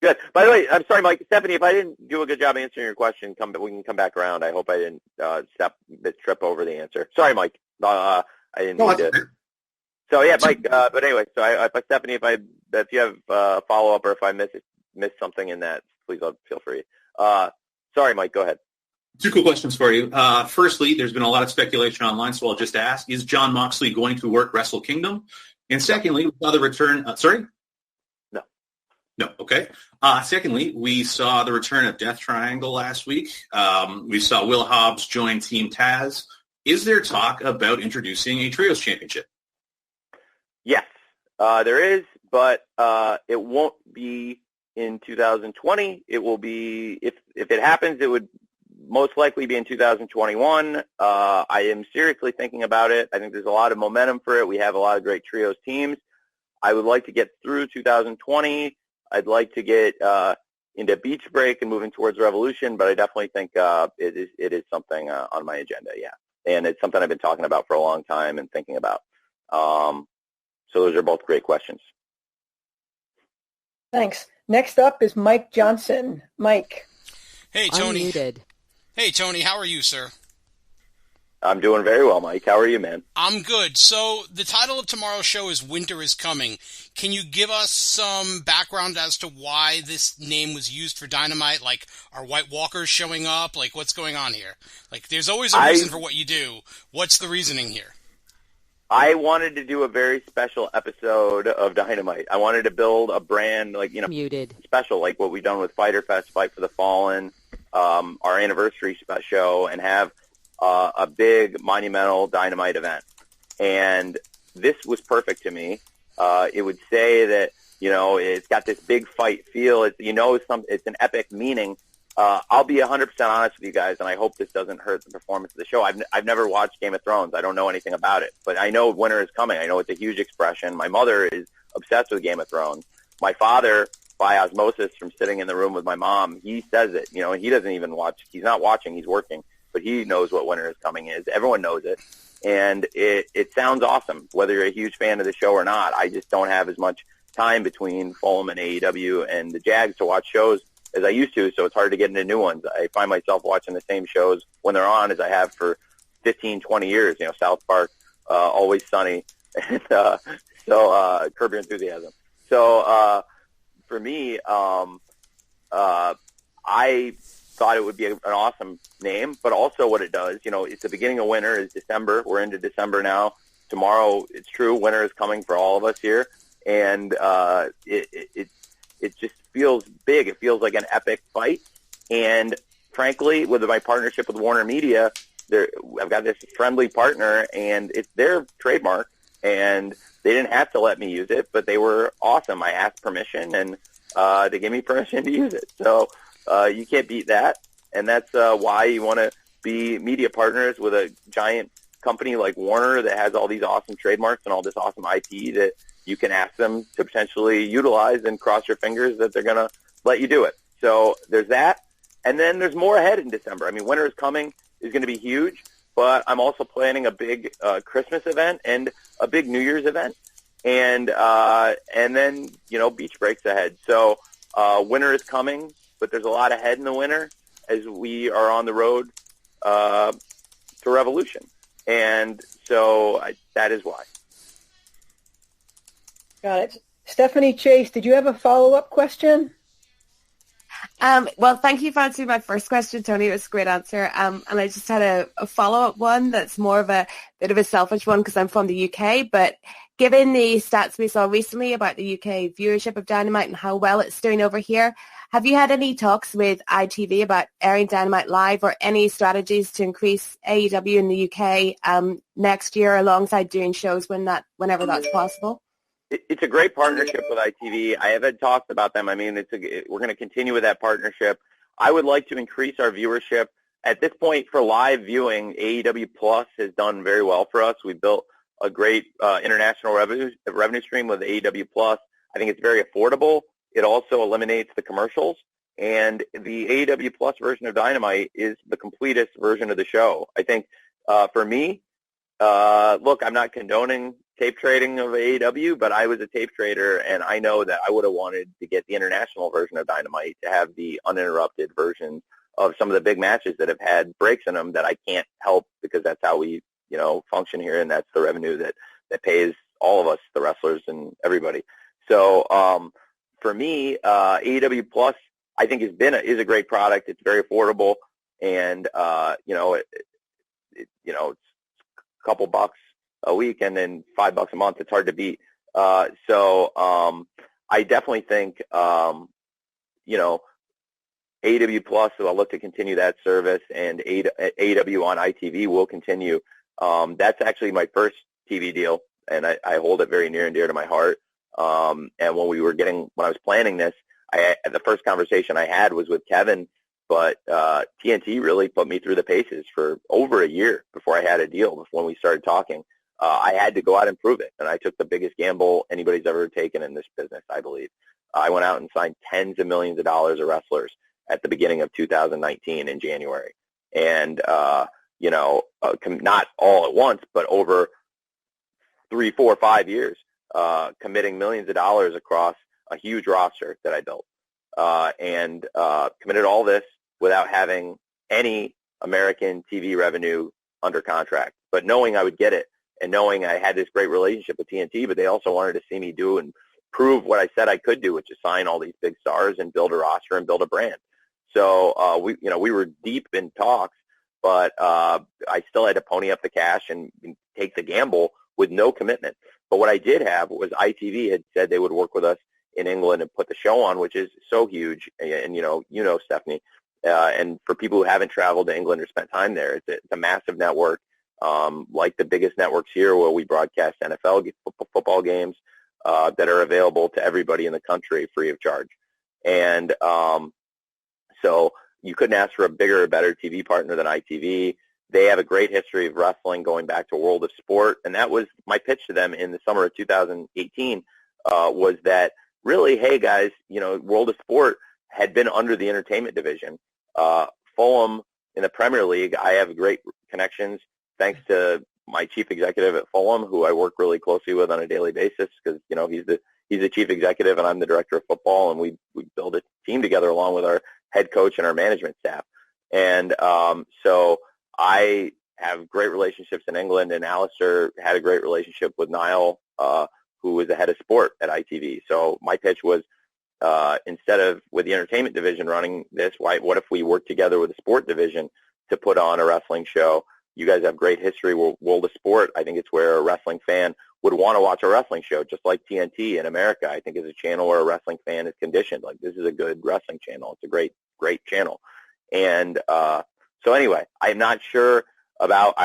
Good. By the way, I'm sorry, Mike. Stephanie, if I didn't do a good job answering your question, we can come back around. I hope I didn't trip over the answer. Sorry, Mike. I didn't mean to. So, yeah, Mike, but anyway, so Stephanie, if you have a follow-up or if I missed something in that, please feel free. Sorry, Mike, go ahead. Two cool questions for you. Firstly, there's been a lot of speculation online, so I'll just ask, is Jon Moxley going to work Wrestle Kingdom? And secondly, we saw the return sorry? No, okay. Secondly, we saw the return of Death Triangle last week. We saw Will Hobbs join Team Taz. Is there talk about introducing a Trios Championship? Yes, there is, but it won't be in 2020. It will be, if it happens, it would most likely be in 2021. I am seriously thinking about it. I think there's a lot of momentum for it. We have a lot of great trios teams. I would like to get through 2020. I'd like to get into Beach Break and moving towards Revolution, but I definitely think it is something on my agenda, yeah. And it's something I've been talking about for a long time and thinking about. So those are both great questions. Thanks. Next up is Mike Johnson. Mike. Hey, Tony. Unmuted. Hey, Tony. How are you, sir? I'm doing very well, Mike. How are you, man? I'm good. So the title of tomorrow's show is Winter is Coming. Can you give us some background as to why this name was used for Dynamite? Like, are White Walkers showing up? Like, what's going on here? Like, there's always a reason for what you do. What's the reasoning here? I wanted to do a very special episode of Dynamite. I wanted to build a brand, Muted. special, like what we've done with Fyter Fest, Fight for the Fallen, our anniversary show, and have a big, monumental Dynamite event. And this was perfect to me. It would say that, it's got this big fight feel. It's an epic meaning. I'll be 100% honest with you guys, and I hope this doesn't hurt the performance of the show. I've never watched Game of Thrones. I don't know anything about it, but I know winter is coming. I know it's a huge expression. My mother is obsessed with Game of Thrones. My father, by osmosis from sitting in the room with my mom, he says it, and he doesn't even watch. He's not watching. He's working, but he knows what winter is coming is. Everyone knows it, and it sounds awesome, whether you're a huge fan of the show or not. I just don't have as much time between Fulham and AEW and the Jags to watch shows as I used to, so it's hard to get into new ones. I find myself watching the same shows when they're on as I have for 15, 20 years, South Park, Always Sunny, and Curb Your Enthusiasm. So for me, I thought it would be an awesome name, but also what it does, it's the beginning of winter. It's December. We're into December now. Tomorrow, it's true, winter is coming for all of us here, and it just feels big. It feels like an epic fight. And frankly, with my partnership with Warner Media, I've got this friendly partner, and it's their trademark, and they didn't have to let me use it, but they were awesome. I asked permission, and they gave me permission to use it. So you can't beat that. And that's why you want to be media partners with a giant company like Warner that has all these awesome trademarks and all this awesome IP that you can ask them to potentially utilize, and cross your fingers that they're going to let you do it. So there's that. And then there's more ahead in December. I mean, Winter is Coming is going to be huge, but I'm also planning a big Christmas event and a big New Year's event. And then, beach breaks ahead. So winter is coming, but there's a lot ahead in the winter as we are on the road to Revolution. And so that is why. Got it. Stephanie Chase, did you have a follow-up question? Well, thank you for answering my first question, Tony. It was a great answer. And I just had a follow-up one that's more of a bit of a selfish one because I'm from the UK. But given the stats we saw recently about the UK viewership of Dynamite and how well it's doing over here, have you had any talks with ITV about airing Dynamite live or any strategies to increase AEW in the UK next year alongside doing shows whenever that's possible? It's a great partnership with ITV. I have had talks about them. I mean, we're going to continue with that partnership. I would like to increase our viewership. At this point, for live viewing, AEW Plus has done very well for us. We built a great international revenue stream with AEW Plus. I think it's very affordable. It also eliminates the commercials. And the AEW Plus version of Dynamite is the completest version of the show. I think for me, look, I'm not condoning tape trading of AEW, but I was a tape trader, and I know that I would have wanted to get the international version of Dynamite to have the uninterrupted version of some of the big matches that have had breaks in them that I can't help because that's how we, function here, and that's the revenue that pays all of us, the wrestlers and everybody. So for me, AEW Plus, I think is a great product. It's very affordable, and it's a couple bucks a week and then $5 a month. It's hard to beat. So I definitely think, AEW Plus, so I'll look to continue that service, and AEW on ITV will continue. That's actually my first TV deal, and I hold it very near and dear to my heart. And when I was planning this, the first conversation I had was with Kevin, but TNT really put me through the paces for over a year before I had a deal. When we started talking, I had to go out and prove it, and I took the biggest gamble anybody's ever taken in this business, I believe. I went out and signed tens of millions of dollars of wrestlers at the beginning of 2019 in January, and not all at once, but over 3, 4, 5 years, committing millions of dollars across a huge roster that I built, and committed all this without having any American TV revenue under contract, but knowing I would get it. And knowing I had this great relationship with TNT, but they also wanted to see me do and prove what I said I could do, which is sign all these big stars and build a roster and build a brand. So we were deep in talks, but I still had to pony up the cash and take the gamble with no commitment. But what I did have was ITV had said they would work with us in England and put the show on, which is so huge. And Stephanie, and for people who haven't traveled to England or spent time there, it's a massive network. Like the biggest networks here, where we broadcast NFL football games that are available to everybody in the country free of charge. And so you couldn't ask for a bigger or better TV partner than ITV. They have a great history of wrestling going back to World of Sport, and that was my pitch to them in the summer of 2018, was that really, hey guys, World of Sport had been under the entertainment division. Fulham in the Premier League, I have great connections thanks to my chief executive at Fulham, who I work really closely with on a daily basis because, he's the chief executive and I'm the director of football, and we build a team together along with our head coach and our management staff. And so I have great relationships in England, and Alistair had a great relationship with Niall, who was the head of sport at ITV. So my pitch was, instead of with the entertainment division running this, what if we work together with the sport division to put on a wrestling show? You guys have great history with World of Sport. I think it's where a wrestling fan would want to watch a wrestling show, just like TNT in America. I think is a channel where a wrestling fan is conditioned. Like, this is a good wrestling channel. It's a great, great channel. And so anyway, I'm not sure about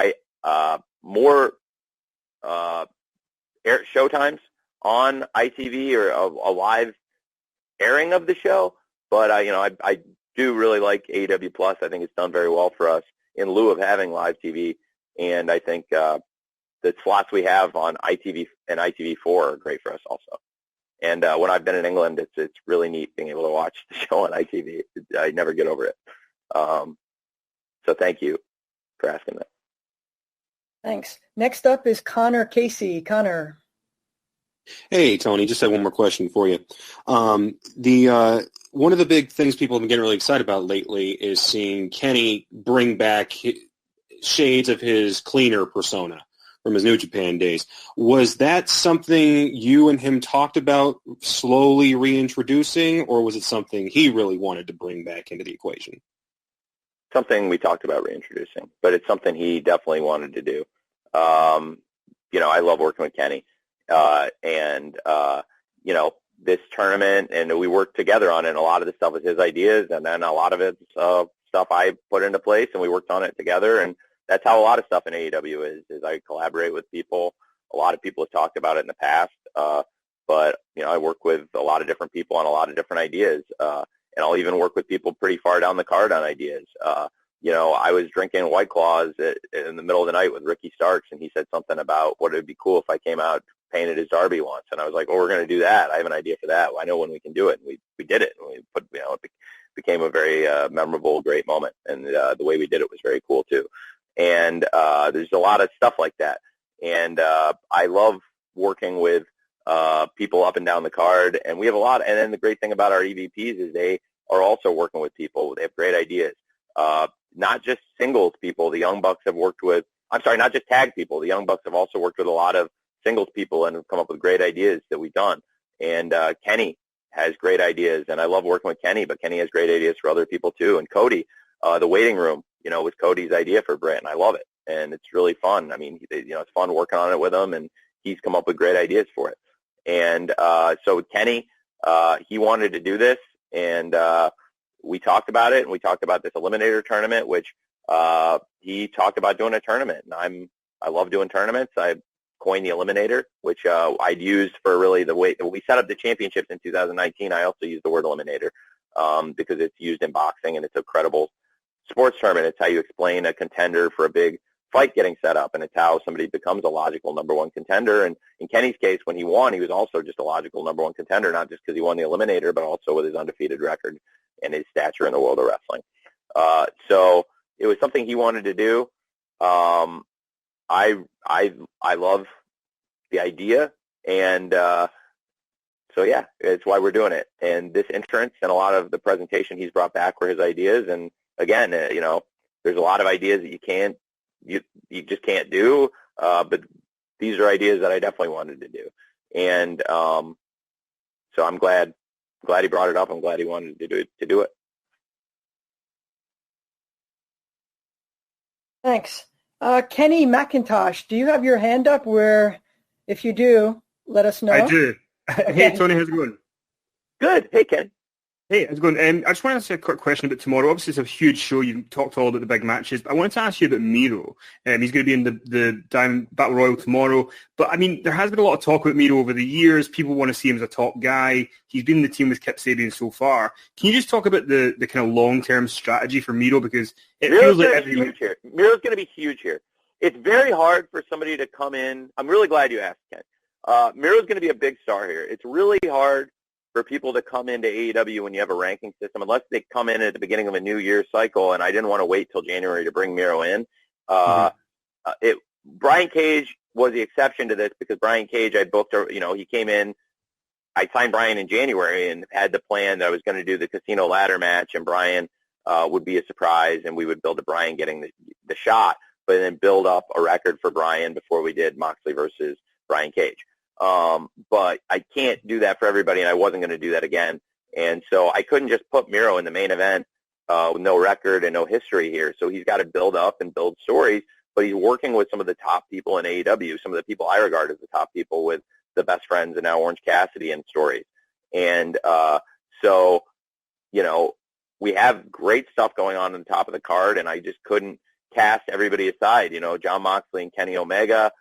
more show times on ITV or a live airing of the show, but I do really like AEW Plus. I think it's done very well for us in lieu of having live TV. And I think the slots we have on ITV and ITV4 are great for us also. And when I've been in England, it's really neat being able to watch the show on ITV. I never get over it. So thank you for asking that. Thanks. Next up is Connor Casey. Connor. Hey, Tony, just had one more question for you. One of the big things people have been getting really excited about lately is seeing Kenny bring back shades of his cleaner persona from his New Japan days. Was that something you and him talked about slowly reintroducing, or was it something he really wanted to bring back into the equation? Something we talked about reintroducing, but it's something he definitely wanted to do. I love working with Kenny. This tournament, and we worked together on it, and a lot of the stuff was his ideas, and then a lot of it's stuff I put into place, and we worked on it together, and that's how a lot of stuff in AEW is I collaborate with people. A lot of people have talked about it in the past, but I work with a lot of different people on a lot of different ideas, and I'll even work with people pretty far down the card on ideas. I was drinking White Claws in the middle of the night with Ricky Starks, and he said something about what it would be cool if I came out painted as Darby once, and I was like, "Oh, we're going to do that. I have an idea for that. Well, I know when we can do it." And we did it. And it became a very memorable, great moment, and the way we did it was very cool too. And there's a lot of stuff like that, and I love working with people up and down the card, and we have a lot. And then the great thing about our EVPs is they are also working with people. They have great ideas. Not just singles people. The Young Bucks have worked with. I'm sorry, not just tag people. The Young Bucks have also worked with a lot of singles people and have come up with great ideas that we've done. And Kenny has great ideas, and I love working with Kenny, but Kenny has great ideas for other people too. And Cody, the waiting room, was Cody's idea for Britt, and I love it. And it's really fun. I mean, it's fun working on it with him, and he's come up with great ideas for it. And so with Kenny, he wanted to do this, and we talked about it, and we talked about this Eliminator tournament, which he talked about doing a tournament. And I love doing tournaments. I coined the Eliminator, which I'd used for really the way we set up the championships in 2019. I also used the word Eliminator because it's used in boxing, and it's a credible sports tournament. It's how you explain a contender for a big fight getting set up, and it's how somebody becomes a logical number one contender. And in Kenny's case, when he won, he was also just a logical number one contender, not just because he won the Eliminator, but also with his undefeated record and his stature in the world of wrestling. So it was something he wanted to do. I love the idea, and so yeah, it's why we're doing it. And this entrance and a lot of the presentation he's brought back were his ideas. And again, there's a lot of ideas that you just can't do, but these are ideas that I definitely wanted to do. And so I'm glad he brought it up. I'm glad he wanted to do it. Thanks. Kenny McIntosh, do you have your hand up? Where, if you do, let us know. I do. Okay. Hey, Tony, how's it going? Good. Hey, Ken. Hey, how's it going? I just want to ask you a quick question about tomorrow. Obviously, it's a huge show. You talked all about the big matches. But I wanted to ask you about Miro. He's going to be in the Battle Royal tomorrow. But, I mean, there has been a lot of talk about Miro over the years. People want to see him as a top guy. He's been in the team with Kip Sabian so far. Can you just talk about the kind of long-term strategy for Miro? Because it feels like huge here. Miro's going to be huge here. It's very hard for somebody to come in. I'm really glad you asked, Ken. Miro's going to be a big star here. It's really hard for people to come into AEW when you have a ranking system, unless they come in at the beginning of a new year cycle, and I didn't want to wait till January to bring Miro in. Brian Cage was the exception to this because Brian Cage, I booked, he came in, I signed Brian in January and had the plan that I was going to do the casino ladder match, and Brian would be a surprise, and we would build to Brian getting the shot, but then build up a record for Brian before we did Moxley versus Brian Cage. But I can't do that for everybody, and I wasn't going to do that again. And so I couldn't just put Miro in the main event with no record and no history here. So he's got to build up and build stories, but he's working with some of the top people in AEW, some of the people I regard as the top people with the Best Friends and now Orange Cassidy and stories. And so, we have great stuff going on the top of the card, and I just couldn't cast everybody aside. John Moxley and Kenny Omega,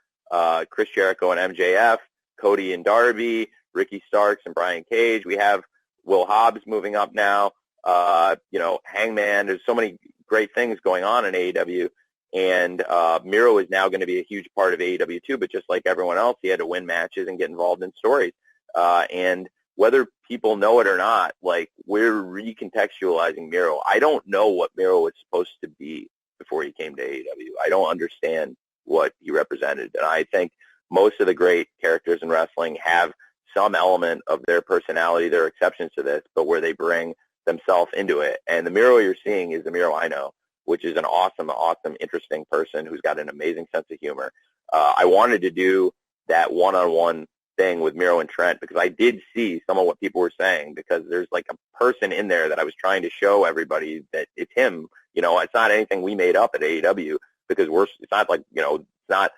Chris Jericho and MJF, Cody and Darby, Ricky Starks and Brian Cage. We have Will Hobbs moving up now. Hangman. There's so many great things going on in AEW. And Miro is now going to be a huge part of AEW too, but just like everyone else, he had to win matches and get involved in stories. And whether people know it or not, like, we're recontextualizing Miro. I don't know what Miro was supposed to be before he came to AEW. I don't understand what he represented. And I think most of the great characters in wrestling have some element of their personality. There are exceptions to this, but where they bring themselves into it. And the Miro you're seeing is the Miro I know, which is an awesome, interesting person who's got an amazing sense of humor. I wanted to do that one-on-one thing with Miro and Trent because I did see some of what people were saying, because there's like a person in there that I was trying to show everybody that it's him. It's not anything we made up at AEW, because it's not like, it's not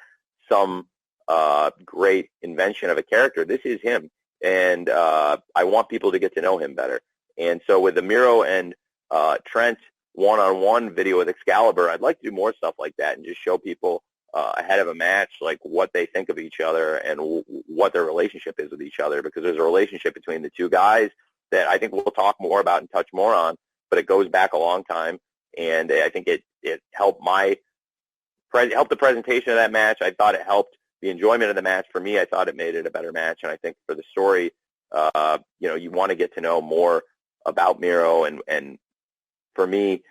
some great invention of a character. This is him. And I want people to get to know him better. And so with the Miro and Trent one-on-one video with Excalibur, I'd like to do more stuff like that and just show people ahead of a match, like, what they think of each other and what their relationship is with each other, because there's a relationship between the two guys that I think we'll talk more about and touch more on, but it goes back a long time, and I think it helped helped the presentation of that match. I thought it helped the enjoyment of the match. For me, I thought it made it a better match, and I think for the story, you want to get to know more about Miro, and for me,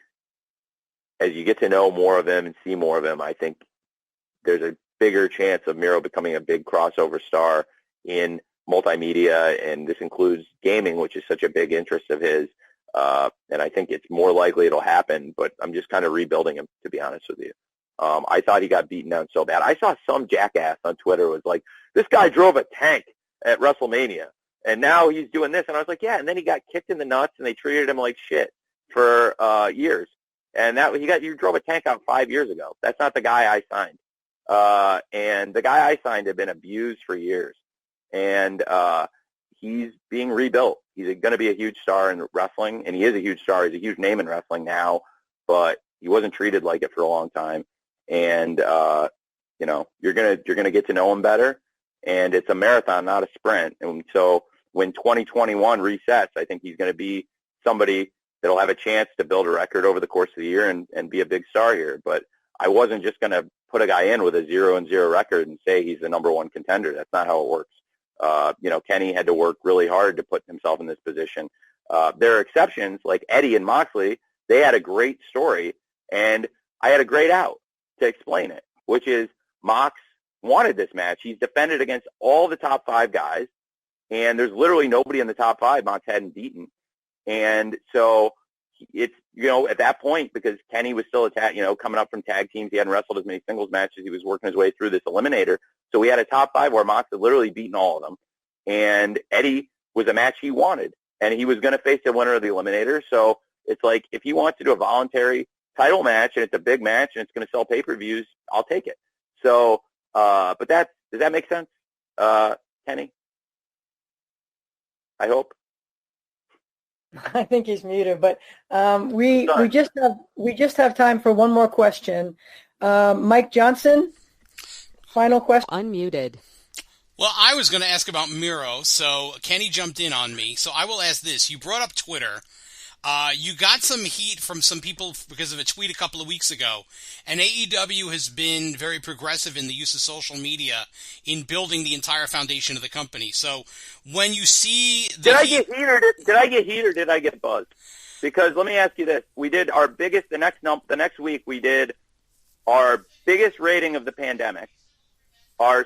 as you get to know more of him and see more of him, I think there's a bigger chance of Miro becoming a big crossover star in multimedia, and this includes gaming, which is such a big interest of his. And I think it's more likely it'll happen, but I'm just kind of rebuilding him, to be honest with you. I thought he got beaten down so bad. I saw some jackass on Twitter was like, this guy drove a tank at WrestleMania, and now he's doing this. And I was like, yeah, and then he got kicked in the nuts, and they treated him like shit for years. And you drove a tank out 5 years ago. That's not the guy I signed. And the guy I signed had been abused for years. And he's being rebuilt. He's going to be a huge star in wrestling, and he is a huge star. He's a huge name in wrestling now, but he wasn't treated like it for a long time. And you're gonna get to know him better, and it's a marathon, not a sprint. And so when 2021 resets, I think he's going to be somebody that'll have a chance to build a record over the course of the year and be a big star here. But I wasn't just going to put a guy in with a 0-0 record and say he's the number one contender. That's not how it works. Kenny had to work really hard to put himself in this position. There are exceptions, like Eddie and Moxley. They had a great story, and I had a great out to explain it, which is Mox wanted this match. He's defended against all the top 5 guys, and there's literally nobody in the top 5 Mox hadn't beaten. And so it's, at that point, because Kenny was still coming up from tag teams, he hadn't wrestled as many singles matches. He was working his way through this eliminator. So we had a top 5 where Mox had literally beaten all of them. And Eddie was a match he wanted, and he was going to face the winner of the eliminator. So it's like, if he wants to do a voluntary title match and it's a big match and it's going to sell pay-per-views, I'll take it. So, but does that make sense, Kenny? I hope. I think he's muted, but we just have time for one more question. Mike Johnson, final question. Unmuted. Well, I was going to ask about Miro, so Kenny jumped in on me. So I will ask this. You brought up Twitter. You got some heat from some people because of a tweet a couple of weeks ago, and AEW has been very progressive in the use of social media in building the entire foundation of the company. So when you see did I get heat or did I get buzzed? Because let me ask you this: we did our biggest the next week. We did our biggest rating of the pandemic, tied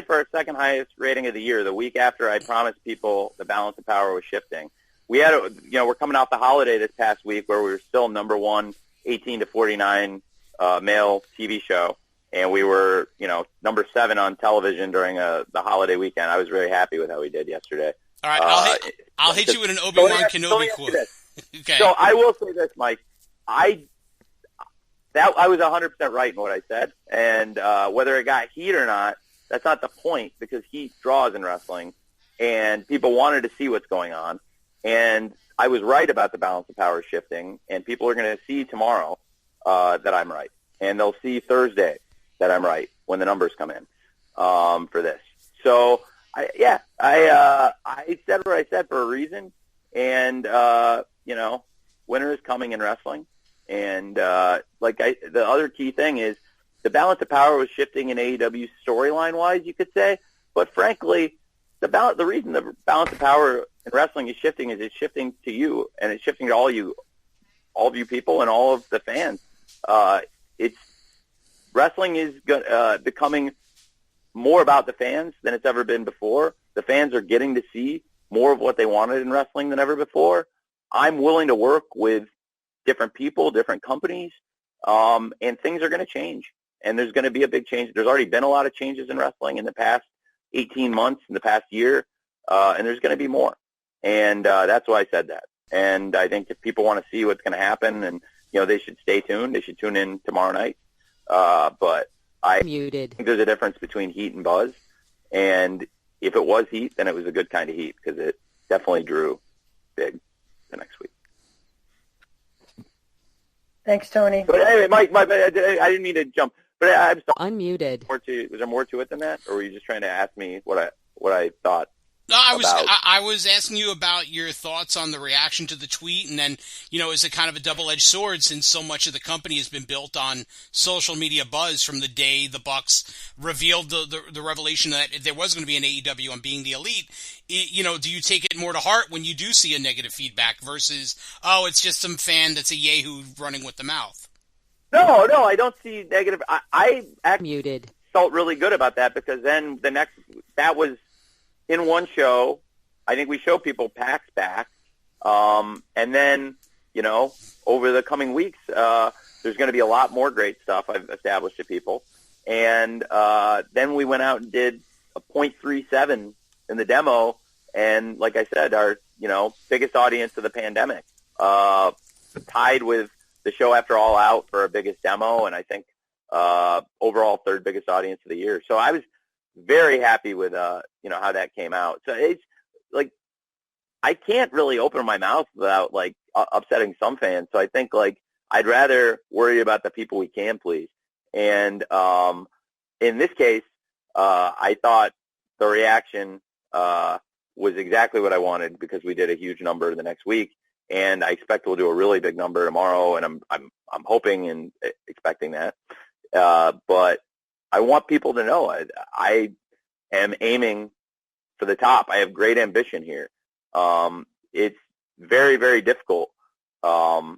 for our second highest rating of the year. The week after I promised people the balance of power was shifting. We had we're coming off the holiday this past week where we were still number one 18 to 49 male TV show, and we were number 7 on television during the holiday weekend. I was very happy with how we did yesterday. All right, I'll hit you with an Obi-Wan Kenobi quote. Okay. So I will say this, Mike. I was 100% right in what I said, and whether it got heat or not, that's not the point, because heat draws in wrestling, and people wanted to see what's going on. And I was right about the balance of power shifting, and people are going to see tomorrow that I'm right, and they'll see Thursday that I'm right when the numbers come in for this. So I said what I said for a reason, And, winter is coming in wrestling. And the other key thing is the balance of power was shifting in AEW storyline-wise, you could say. But frankly, the reason the balance of power in wrestling is shifting is it's shifting to you, and it's shifting to all of you people and all of the fans. Wrestling is becoming more about the fans than it's ever been before. The fans are getting to see more of what they wanted in wrestling than ever before. I'm willing to work with different people, different companies, and things are going to change. And there's going to be a big change. There's already been a lot of changes in wrestling in the past 18 months, in the past year, and there's going to be more. And that's why I said that. And I think if people want to see what's going to happen, and they should stay tuned. They should tune in tomorrow night. But I think there's a difference between heat and buzz. And if it was heat, then it was a good kind of heat because it definitely drew big the next week. Thanks, Tony. But anyway, Mike, I didn't mean to jump. But I'm sorry. Unmuted. Was there more to it than that, or were you just trying to ask me what I thought? No, I was asking you about your thoughts on the reaction to the tweet, and then, is it kind of a double-edged sword since so much of the company has been built on social media buzz from the day the Bucks revealed the revelation that there was going to be an AEW on Being the Elite. Do you take it more to heart when you do see a negative feedback versus, it's just some fan that's a yahoo running with the mouth? No, I don't see negative. I actually Muted. felt really good about that because then that was in one show. I think we show people PAC's back. And then, over the coming weeks, there's going to be a lot more great stuff I've established to people. And then we went out and did a .37 in the demo. And like I said, our, biggest audience of the pandemic, tied with the show after All Out for our biggest demo. And I think overall third biggest audience of the year. So I was very happy with, how that came out. So it's like, I can't really open my mouth without upsetting some fans. So I think I'd rather worry about the people we can please. And in this case, I thought the reaction was exactly what I wanted because we did a huge number the next week, and I expect we'll do a really big number tomorrow. And I'm hoping and expecting that. But I want people to know I am aiming for the top. I have great ambition here. It's very, very difficult to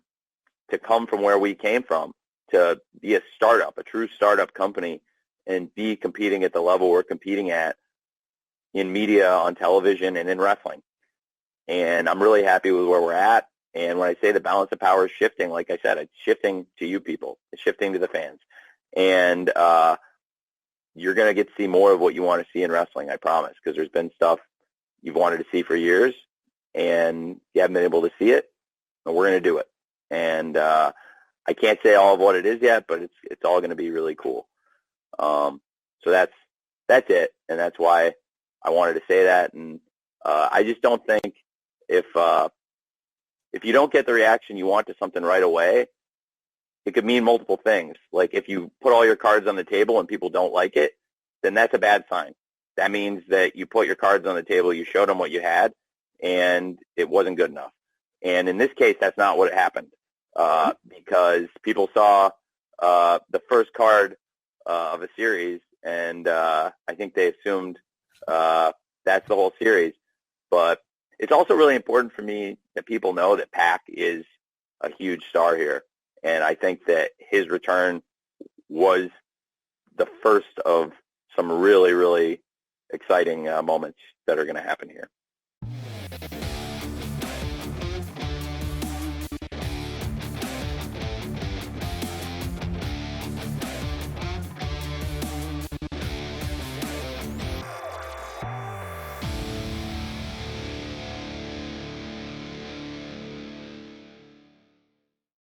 come from where we came from to be a startup, a true startup company, and be competing at the level we're competing at in media, on television, and in wrestling. And I'm really happy with where we're at. And when I say the balance of power is shifting, like I said, it's shifting to you people. It's shifting to the fans. And you're going to get to see more of what you want to see in wrestling, I promise, because there's been stuff you've wanted to see for years, and you haven't been able to see it, and we're going to do it. And I can't say all of what it is yet, but it's all going to be really cool. So that's it, and that's why I wanted to say that. And I just don't think if you don't get the reaction you want to something right away, it could mean multiple things. Like if you put all your cards on the table and people don't like it, then that's a bad sign. That means that you put your cards on the table, you showed them what you had, and it wasn't good enough. And in this case, that's not what happened because people saw the first card of a series, and I think they assumed that's the whole series. But it's also really important for me that people know that PAC is a huge star here. And I think that his return was the first of some really, really exciting moments that are going to happen here.